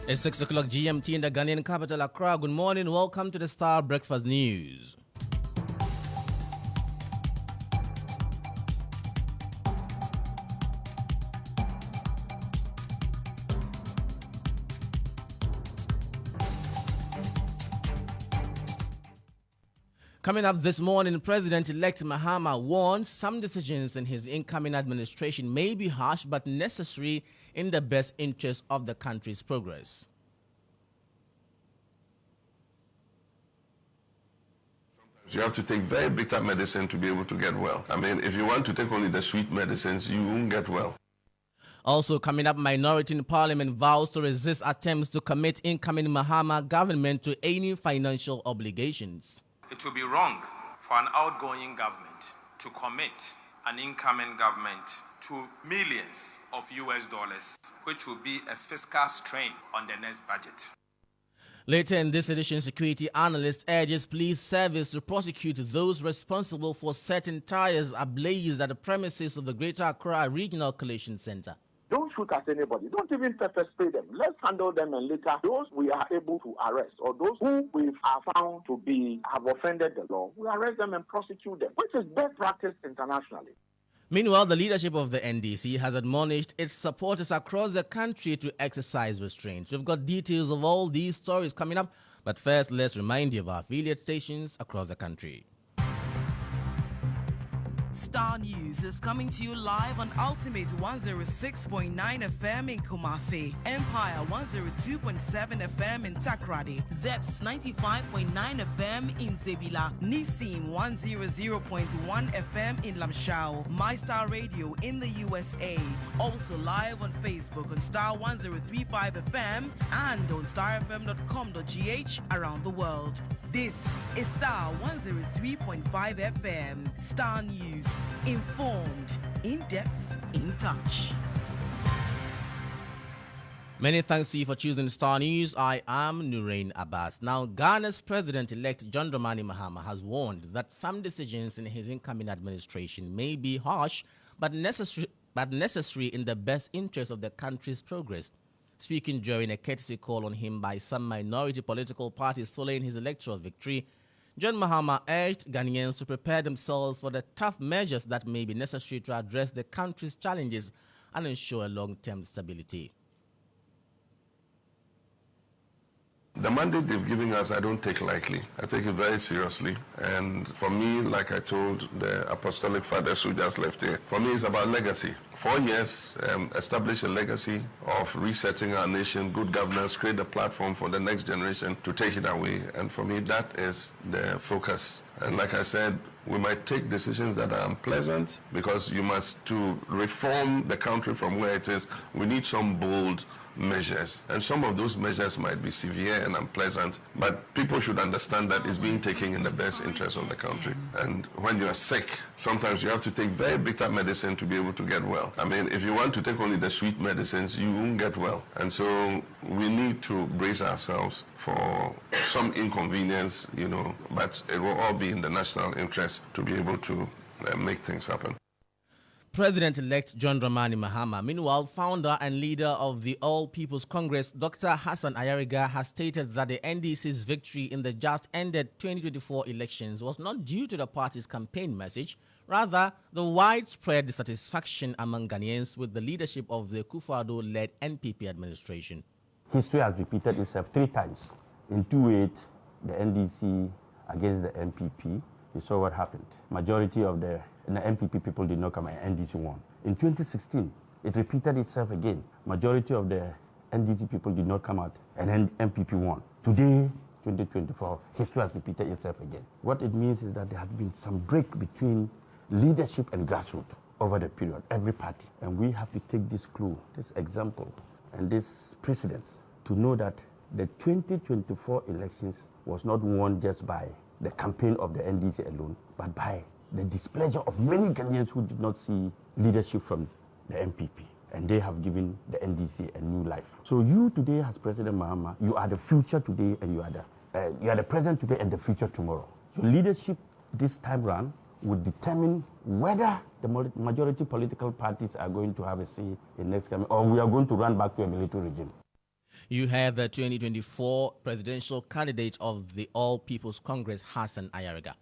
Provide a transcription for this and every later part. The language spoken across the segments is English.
It's 6 o'clock GMT in the Ghanaian capital, Accra. Good morning. Welcome to the Starr Breakfast News. Coming up this morning, President-elect Mahama warned some decisions in his incoming administration may be harsh but necessary in the best interest of the country's progress. You have to take very bitter medicine to be able to get well. I mean, if you want to take only the sweet medicines, you won't get well. Also coming up, minority in parliament vows to resist attempts to commit incoming Mahama government to any financial obligations. It will be wrong for an outgoing government to commit an incoming government to millions of US dollars, which will be a fiscal strain on the next budget. Later in this edition, security analyst urges police service to prosecute those responsible for setting tires ablaze at the premises of the Greater Accra Regional Collation Center. Don't shoot at anybody. Don't even pepper spray them. Let's handle them, and later those we are able to arrest, or those who we are found to have offended the law, we arrest them and prosecute them, which is best practice internationally. Meanwhile, the leadership of the NDC has admonished its supporters across the country to exercise restraint. We've got details of all these stories coming up, but first, let's remind you of our affiliate stations across the country. Starr News is coming to you live on Ultimate 106.9 FM in Kumasi, Empire 102.7 FM in Takrady, Zeps 95.9 FM in Zebila, Nissim 100.1 FM in Lamshao, My Star Radio in the USA, also live on Facebook on Starr 103.5 FM and on starfm.com.gh around the world. This is Starr 103.5 FM. Starr News. Informed, in-depth, in touch. Many thanks to you for choosing Starr News. I am Nurein Abass. Now, Ghana's President-elect John Dramani Mahama has warned that some decisions in his incoming administration may be harsh but necessary in the best interest of the country's progress. Speaking during a courtesy call on him by some minority political parties following his electoral victory, John Mahama urged Ghanaians to prepare themselves for the tough measures that may be necessary to address the country's challenges and ensure long-term stability. The mandate they've given us, I don't take lightly. I take it very seriously. And for me, like I told the apostolic fathers who just left here, for me it's about legacy. 4 years, establish a legacy of resetting our nation, good governance, create a platform for the next generation to take it away. And for me, that is the focus. And like I said, we might take decisions that are unpleasant because to reform the country from where it is, we need some bold measures, and some of those measures might be severe and unpleasant, but people should understand that it's being taken in the best interest of the country. And when you are sick, sometimes you have to take very bitter medicine to be able to get well. I mean, if you want to take only the sweet medicines, you won't get well. And so we need to brace ourselves for some inconvenience, but it will all be in the national interest to be able to make things happen. President-elect John Dramani Mahama, meanwhile, founder and leader of the All People's Congress, Dr. Hassan Ayariga, has stated that the NDC's victory in the just-ended 2024 elections was not due to the party's campaign message, rather the widespread dissatisfaction among Ghanaians with the leadership of the Kufuor-led NPP administration. History has repeated itself 3 times. In 2008, the NDC against the NPP, you saw what happened. Majority of the NPP people did not come and NDC won. In 2016, it repeated itself again. Majority of the NDC people did not come out and NPP won. Today, 2024, history has repeated itself again. What it means is that there has been some break between leadership and grassroots over the period, every party. And we have to take this clue, this example, and this precedence to know that the 2024 elections was not won just by the campaign of the NDC alone, but by the displeasure of many Ghanaians who did not see leadership from the NPP. And they have given the NDC a new life. So you today, as President Mahama, you are the future today and you are the present today and the future tomorrow. So leadership this time round would determine whether the majority political parties are going to have a say in next coming, or we are going to run back to a military regime. You have the 2024 presidential candidate of the All People's Congress, Hassan Ayariga.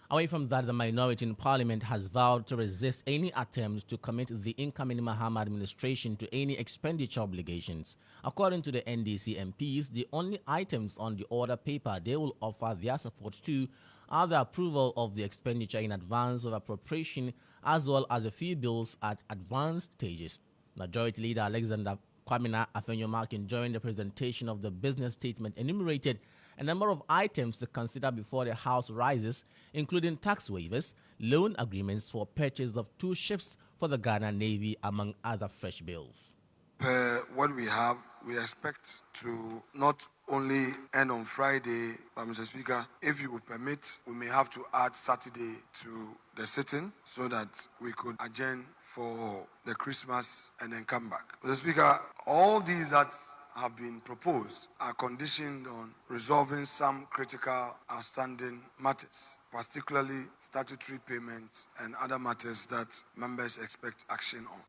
Away from that, the minority in parliament has vowed to resist any attempts to commit the incoming Mahama administration to any expenditure obligations. According to the NDC MPs, the only items on the order paper they will offer their support to are the approval of the expenditure in advance of appropriation, as well as a few bills at advanced stages. Majority Leader Alexander Kwamina Afenyomarkin, during the presentation of the business statement, enumerated a number of items to consider before the House rises, including tax waivers, loan agreements for purchase of 2 ships for the Ghana Navy, among other fresh bills. Per what we have, we expect to not only end on Friday, but Mr. Speaker, if you would permit, we may have to add Saturday to the sitting so that we could adjourn for the Christmas and then come back. Mr. Speaker, all these that have been proposed are conditioned on resolving some critical outstanding matters, particularly statutory payments and other matters that members expect action on.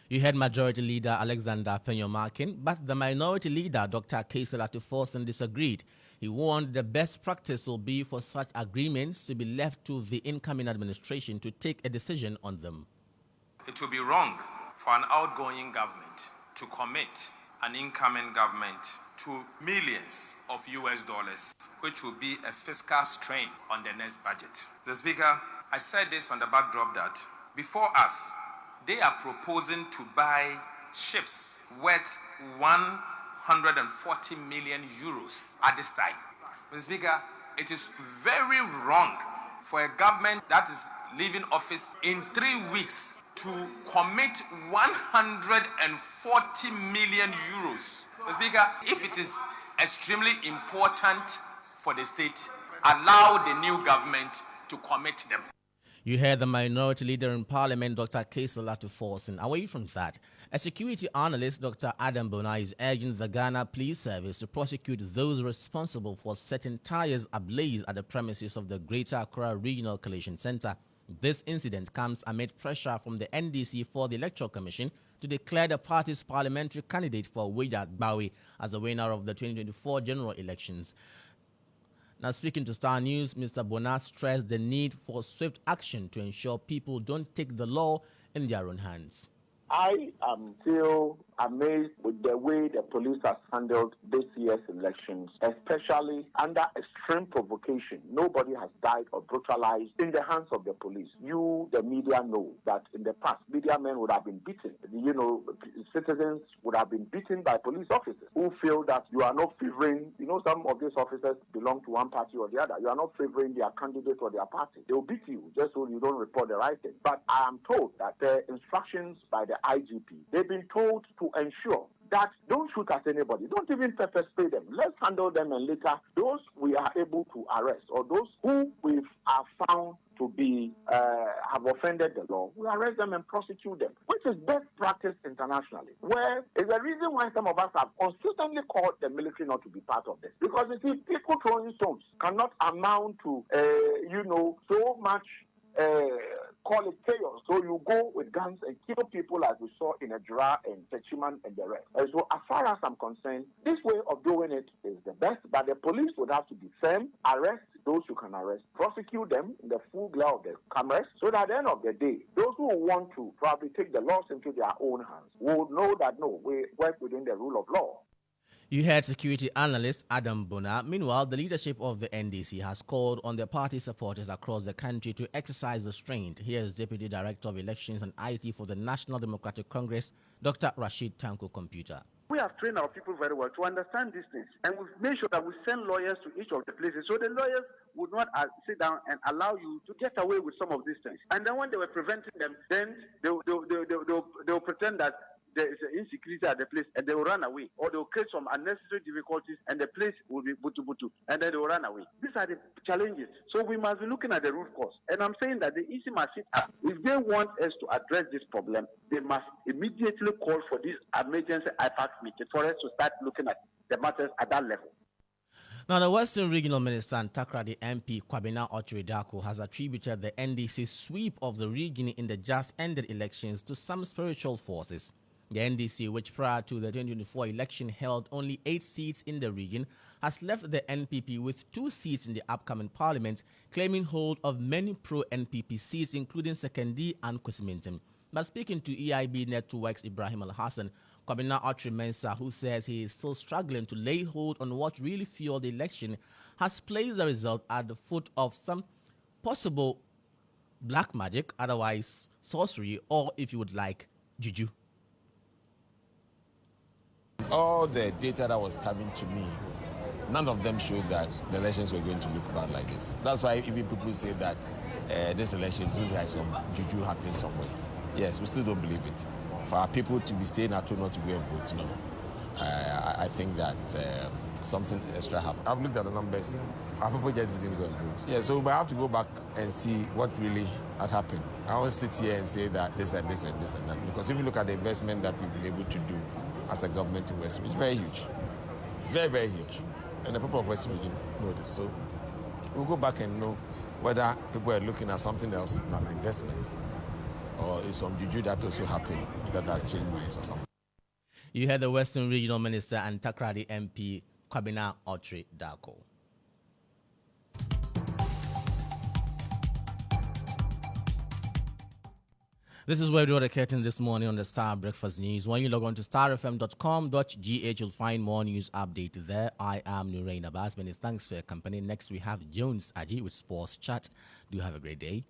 You heard Majority Leader Alexander Afenyomarkin, but the Minority Leader Dr. Kaisel Atuforsen disagreed. He warned the best practice will be for such agreements to be left to the incoming administration to take a decision on them. It will be wrong for an outgoing government to commit an incoming government to millions of US dollars, which will be a fiscal strain on the next budget. The Speaker, I said this on the backdrop that before us, they are proposing to buy ships worth 140 million euros at this time. Mr. Speaker, it is very wrong for a government that is leaving office in 3 weeks to commit 140 million euros. Mr. Speaker, if it is extremely important for the state, allow the new government to commit them. You heard the Minority Leader in Parliament, Dr. Kaisel Atuforsen. Away from that, a security analyst, Dr. Adam Bona, is urging the Ghana Police Service to prosecute those responsible for setting tires ablaze at the premises of the Greater Accra Regional Collation Center. This incident comes amid pressure from the NDC for the Electoral Commission to declare the party's parliamentary candidate for Wida Bawi as the winner of the 2024 general elections. Now, speaking to Star News, Mr. Bona stressed the need for swift action to ensure people don't take the law in their own hands. I am still amazed with the way the police has handled this year's elections, especially under extreme provocation. Nobody has died or brutalized in the hands of the police. You, the media, know that in the past, media men would have been beaten. Citizens would have been beaten by police officers who feel that you are not favoring, some of these officers belong to one party or the other. You are not favoring their candidate or their party. They will beat you just so you don't report the right thing. But I am told that the instructions by the IGP, they've been told to ensure that don't shoot at anybody. Don't even pepper spray them. Let's handle them, and later those we are able to arrest or those who we are found to be have offended the law, we arrest them and prosecute them, which is best practice internationally. Where is the reason why some of us have consistently called the military not to be part of this? Because you see, people throwing stones cannot amount to so much. Call it chaos. So you go with guns and kill people as we saw in Ejura and Techiman and the rest. And so as far as I'm concerned, this way of doing it is the best, but the police would have to be firm, arrest those you can arrest, prosecute them in the full glare of the cameras, so that at the end of the day, those who want to probably take the laws into their own hands will know that no, we work within the rule of law. You heard security analyst Adam Bona. Meanwhile, the leadership of the NDC has called on the party supporters across the country to exercise restraint. Here is Deputy Director of Elections and IT for the National Democratic Congress, Dr. Rashid Tanko Computer. We have trained our people very well to understand these things, and we've made sure that we send lawyers to each of the places, so the lawyers would not sit down and allow you to get away with some of these things. And then when they were preventing them, then they'll pretend that there is an insecurity at the place, and they will run away, or they will create some unnecessary difficulties, and the place will be butu, and then they will run away. These are the challenges. So we must be looking at the root cause. And I'm saying that the EC must sit up. If they want us to address this problem, they must immediately call for this emergency IPAC meeting for us to start looking at the matters at that level. Now, the Western Regional Minister and Takrady MP Kwabena Ochiridako has attributed the NDC sweep of the region in the just-ended elections to some spiritual forces. The NDC, which prior to the 2024 election held only 8 seats in the region, has left the NPP with 2 seats in the upcoming parliament, claiming hold of many pro-NPP seats, including Sekondi and Kwesimintim. But speaking to EIB Network's Ibrahim Al-Hassan, Kwabena Otri Mensah, who says he is still struggling to lay hold on what really fueled the election, has placed the result at the foot of some possible black magic, otherwise sorcery, or if you would like, juju. All the data that was coming to me, none of them showed that the elections were going to look bad like this. That's why even people say that this election looks like some juju happening somewhere. Yes, we still don't believe it. For our people to be staying at home, not to go and vote, no. I think that something extra happened. I've looked at the numbers. Our people just didn't go and vote. Yeah, so we have to go back and see what really had happened. I won't sit here and say that this and this and this and that, because if you look at the investment that we've been able to do as a government in Western Region, it's very huge. It's very, very huge. And the people of Western Region know this. So we'll go back and know whether people are looking at something else than investments, or is some juju that also happened that has changed minds or something. You heard the Western Regional Minister and Takrady MP Kwabena Otri Darko. This is where we draw the curtain this morning on the Star Breakfast News. When you log on to starfm.com.gh, you'll find more news update there. I am Nurein Abass. Many thanks for your company. Next, we have Jones Aji with Sports Chat. Do have a great day.